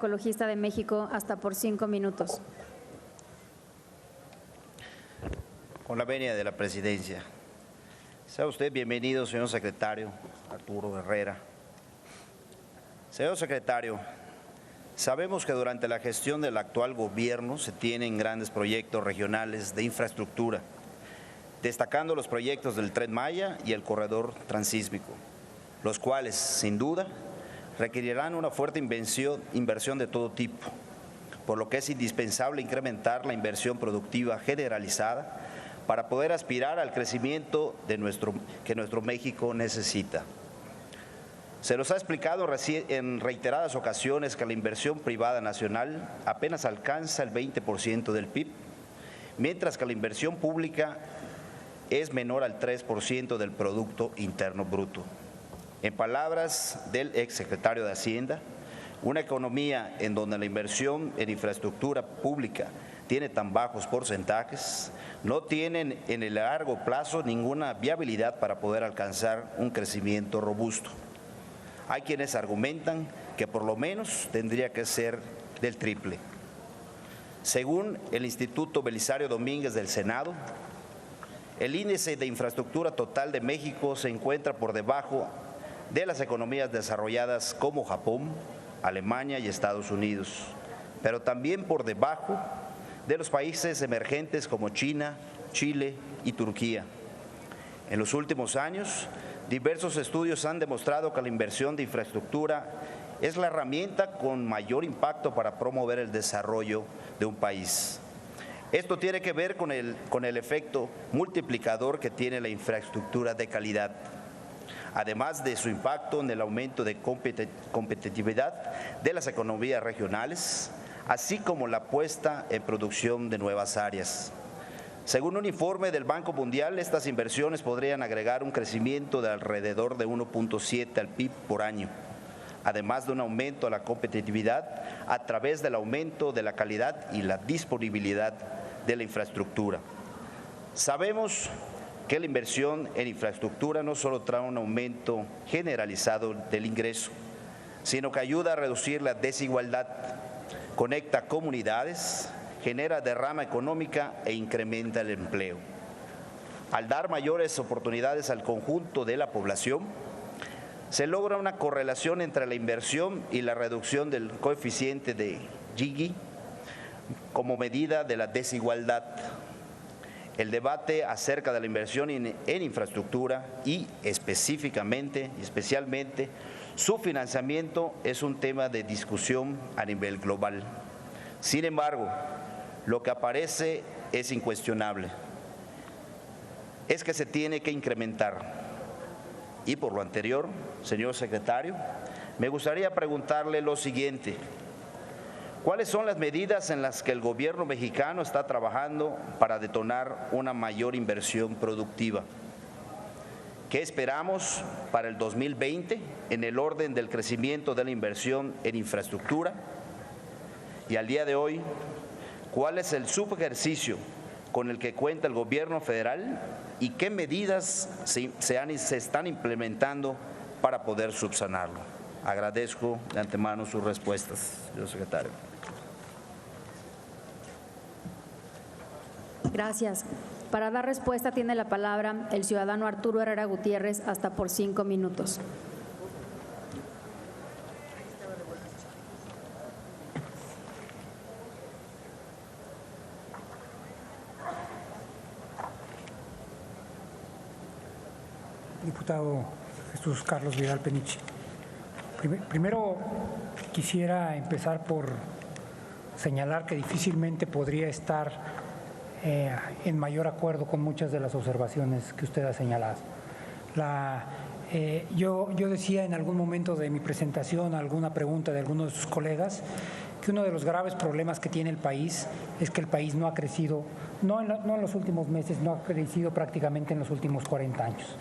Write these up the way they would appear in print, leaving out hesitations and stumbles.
Ecologista de México, hasta por 5 minutos. Con la venia de la presidencia. Sea usted bienvenido, señor secretario Arturo Herrera. Señor secretario, sabemos que durante la gestión del actual gobierno se tienen grandes proyectos regionales de infraestructura, destacando los proyectos del Tren Maya y el Corredor Transísmico, los cuales, sin duda, requerirán una fuerte inversión de todo tipo, por lo que es indispensable incrementar la inversión productiva generalizada para poder aspirar al crecimiento que nuestro México necesita. Se nos ha explicado en reiteradas ocasiones que la inversión privada nacional apenas alcanza el 20% del PIB, mientras que la inversión pública es menor al 3% del Producto Interno Bruto. En palabras del exsecretario de Hacienda, una economía en donde la inversión en infraestructura pública tiene tan bajos porcentajes, no tienen en el largo plazo ninguna viabilidad para poder alcanzar un crecimiento robusto. Hay quienes argumentan que por lo menos tendría que ser del triple. Según el Instituto Belisario Domínguez del Senado, el índice de infraestructura total de México se encuentra por debajo de las economías desarrolladas como Japón, Alemania y Estados Unidos, pero también por debajo de los países emergentes como China, Chile y Turquía. En los últimos años, diversos estudios han demostrado que la inversión de infraestructura es la herramienta con mayor impacto para promover el desarrollo de un país. Esto tiene que ver con el efecto multiplicador que tiene la infraestructura de calidad, además de su impacto en el aumento de competitividad de las economías regionales, así como la puesta en producción de nuevas áreas. Según un informe del Banco Mundial, estas inversiones podrían agregar un crecimiento de alrededor de 1.7 al PIB por año, además de un aumento a la competitividad a través del aumento de la calidad y la disponibilidad de la infraestructura. Sabemos que la inversión en infraestructura no solo trae un aumento generalizado del ingreso, sino que ayuda a reducir la desigualdad, conecta comunidades, genera derrama económica e incrementa el empleo. Al dar mayores oportunidades al conjunto de la población, se logra una correlación entre la inversión y la reducción del coeficiente de Gini como medida de la desigualdad. El debate acerca de la inversión en infraestructura y especialmente su financiamiento es un tema de discusión a nivel global. Sin embargo, lo que aparece es incuestionable, es que se tiene que incrementar. Y por lo anterior, señor secretario, me gustaría preguntarle lo siguiente: ¿cuáles son las medidas en las que el gobierno mexicano está trabajando para detonar una mayor inversión productiva? ¿Qué esperamos para el 2020 en el orden del crecimiento de la inversión en infraestructura? Y al día de hoy, ¿cuál es el subejercicio con el que cuenta el gobierno federal y qué medidas se están implementando para poder subsanarlo? Agradezco de antemano sus respuestas, señor secretario. Gracias. Para dar respuesta tiene la palabra el ciudadano Arturo Herrera Gutiérrez, hasta por 5 minutos. Diputado Jesús Carlos Vidal Peniche. Primero quisiera empezar por señalar que difícilmente podría estar en mayor acuerdo con muchas de las observaciones que usted ha señalado. Yo decía en algún momento de mi presentación, alguna pregunta de algunos de sus colegas, que uno de los graves problemas que tiene el país es que el país no ha crecido, no en los últimos meses, no ha crecido prácticamente en los últimos 40 años.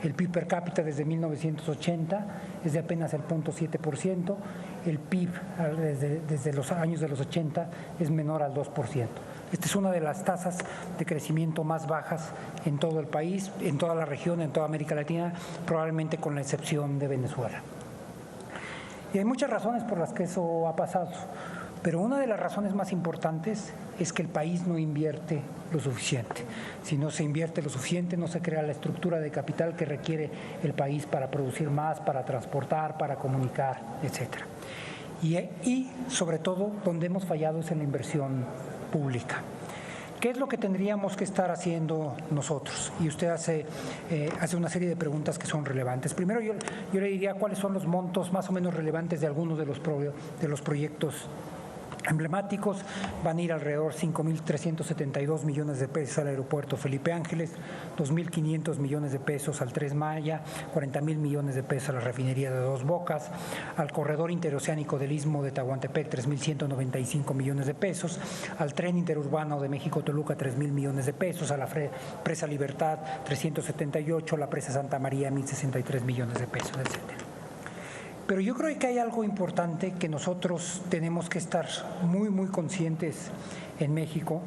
El PIB per cápita desde 1980 es de apenas el 0.7%, el PIB desde los años de los 80 es menor al 2%. Esta es una de las tasas de crecimiento más bajas en todo el país, en toda la región, en toda América Latina, probablemente con la excepción de Venezuela. Y hay muchas razones por las que eso ha pasado, pero una de las razones más importantes es que el país no invierte lo suficiente. Si no se invierte lo suficiente, no se crea la estructura de capital que requiere el país para producir más, para transportar, para comunicar, etcétera. Y sobre todo, donde hemos fallado es en la inversión pública. ¿Qué es lo que tendríamos que estar haciendo nosotros? Y usted hace una serie de preguntas que son relevantes. Primero, yo le diría cuáles son los montos más o menos relevantes de algunos de los proyectos emblemáticos. Van a ir alrededor 5.372 millones de pesos al aeropuerto Felipe Ángeles, 2.500 millones de pesos al Tres Maya, 40.000 millones de pesos a la refinería de Dos Bocas, al corredor interoceánico del Istmo de Tehuantepec, 3.195 millones de pesos, al tren interurbano de México-Toluca, 3.000 millones de pesos, a la presa Libertad, 378, a la presa Santa María, 1.063 millones de pesos, etcétera. Pero yo creo que hay algo importante que nosotros tenemos que estar muy, muy conscientes en México,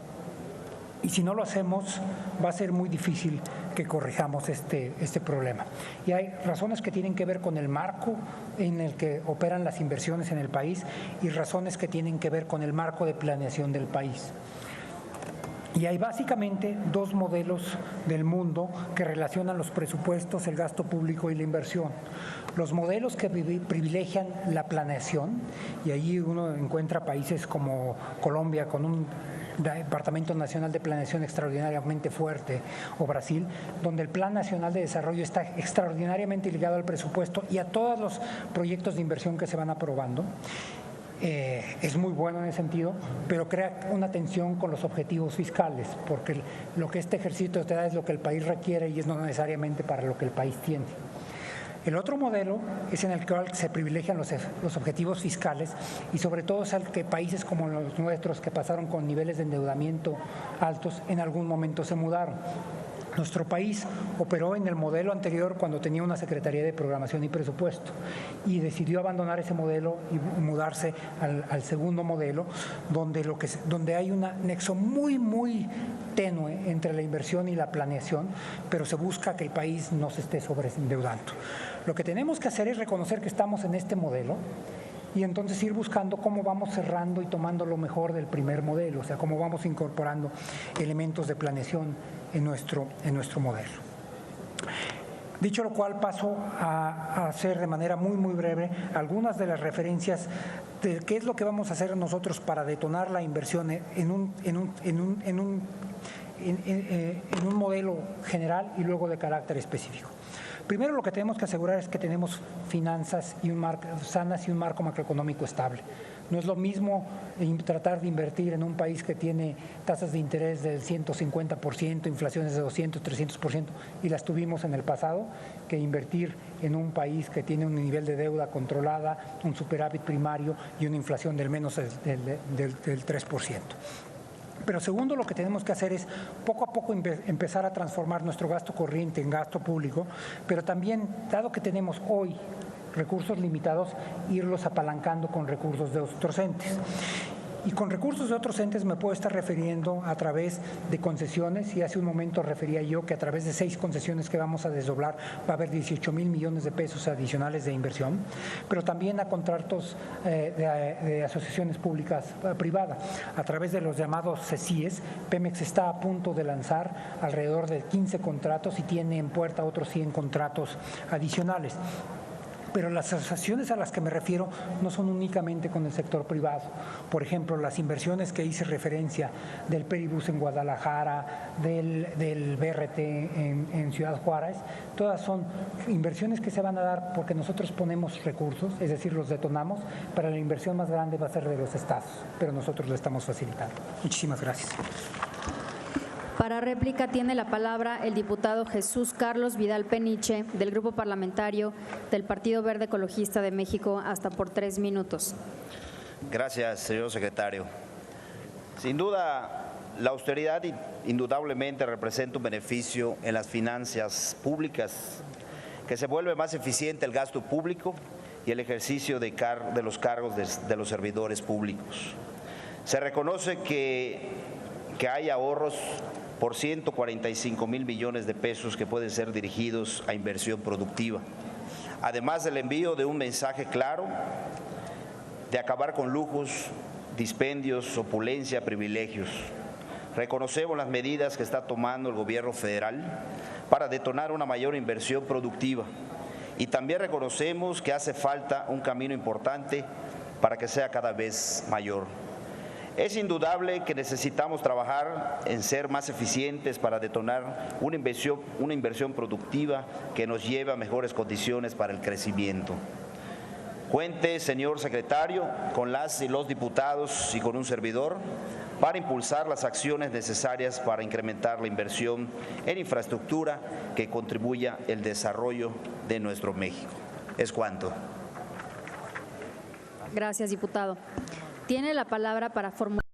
y si no lo hacemos va a ser muy difícil que corrijamos este problema. Y hay razones que tienen que ver con el marco en el que operan las inversiones en el país y razones que tienen que ver con el marco de planeación del país. Y hay básicamente dos modelos del mundo que relacionan los presupuestos, el gasto público y la inversión. Los modelos que privilegian la planeación, y allí uno encuentra países como Colombia con un Departamento Nacional de Planeación extraordinariamente fuerte, o Brasil, donde el Plan Nacional de Desarrollo está extraordinariamente ligado al presupuesto y a todos los proyectos de inversión que se van aprobando. Es muy bueno en ese sentido, pero crea una tensión con los objetivos fiscales, porque lo que este ejercicio te da es lo que el país requiere y es no necesariamente para lo que el país tiene. El otro modelo es en el que se privilegian los objetivos fiscales, y sobre todo es al que países como los nuestros, que pasaron con niveles de endeudamiento altos, en algún momento se mudaron. Nuestro país operó en el modelo anterior cuando tenía una Secretaría de Programación y Presupuesto, y decidió abandonar ese modelo y mudarse al segundo modelo, donde hay un nexo muy, muy tenue entre la inversión y la planeación, pero se busca que el país no se esté sobreendeudando. Lo que tenemos que hacer es reconocer que estamos en este modelo y entonces ir buscando cómo vamos cerrando y tomando lo mejor del primer modelo, o sea, cómo vamos incorporando elementos de planeación en nuestro modelo. Dicho lo cual, paso a hacer de manera muy, muy breve algunas de las referencias de qué es lo que vamos a hacer nosotros para detonar la inversión en un modelo general y luego de carácter específico. Primero, lo que tenemos que asegurar es que tenemos finanzas sanas y un marco macroeconómico estable. No es lo mismo tratar de invertir en un país que tiene tasas de interés del 150%, inflaciones de 200, 300%, y las tuvimos en el pasado, que invertir en un país que tiene un nivel de deuda controlada, un superávit primario y una inflación del menos del 3%. Pero segundo, lo que tenemos que hacer es poco a poco empezar a transformar nuestro gasto corriente en gasto público, pero también, dado que tenemos hoy recursos limitados, irlos apalancando con recursos de otros entes. Y con recursos de otros entes me puedo estar refiriendo a través de concesiones, y hace un momento refería yo que a través de 6 concesiones que vamos a desdoblar va a haber 18,000 millones de pesos adicionales de inversión, pero también a contratos de asociaciones públicas privadas. A través de los llamados CECIES, Pemex está a punto de lanzar alrededor de 15 contratos y tiene en puerta otros 100 contratos adicionales. Pero las asociaciones a las que me refiero no son únicamente con el sector privado. Por ejemplo, las inversiones que hice referencia del Peribús en Guadalajara, del BRT en Ciudad Juárez, todas son inversiones que se van a dar porque nosotros ponemos recursos, es decir, los detonamos, pero la inversión más grande va a ser de los estados, pero nosotros lo estamos facilitando. Muchísimas gracias. Para réplica tiene la palabra el diputado Jesús Carlos Vidal Peniche, del Grupo Parlamentario del Partido Verde Ecologista de México, hasta por 3 minutos. Gracias, señor secretario. Sin duda, la austeridad indudablemente representa un beneficio en las finanzas públicas, que se vuelve más eficiente el gasto público y el ejercicio de los cargos de los servidores públicos. Se reconoce que hay ahorros por 145,000 millones de pesos que pueden ser dirigidos a inversión productiva. además del envío de un mensaje claro de acabar con lujos, dispendios, opulencia, privilegios. Reconocemos las medidas que está tomando el gobierno federal para detonar una mayor inversión productiva y también reconocemos que hace falta un camino importante para que sea cada vez mayor. Es indudable que necesitamos trabajar en ser más eficientes para detonar una inversión productiva que nos lleve a mejores condiciones para el crecimiento. Cuente, señor secretario, con las y los diputados y con un servidor para impulsar las acciones necesarias para incrementar la inversión en infraestructura que contribuya al desarrollo de nuestro México. Es cuanto. Gracias, diputado. Tiene la palabra para formular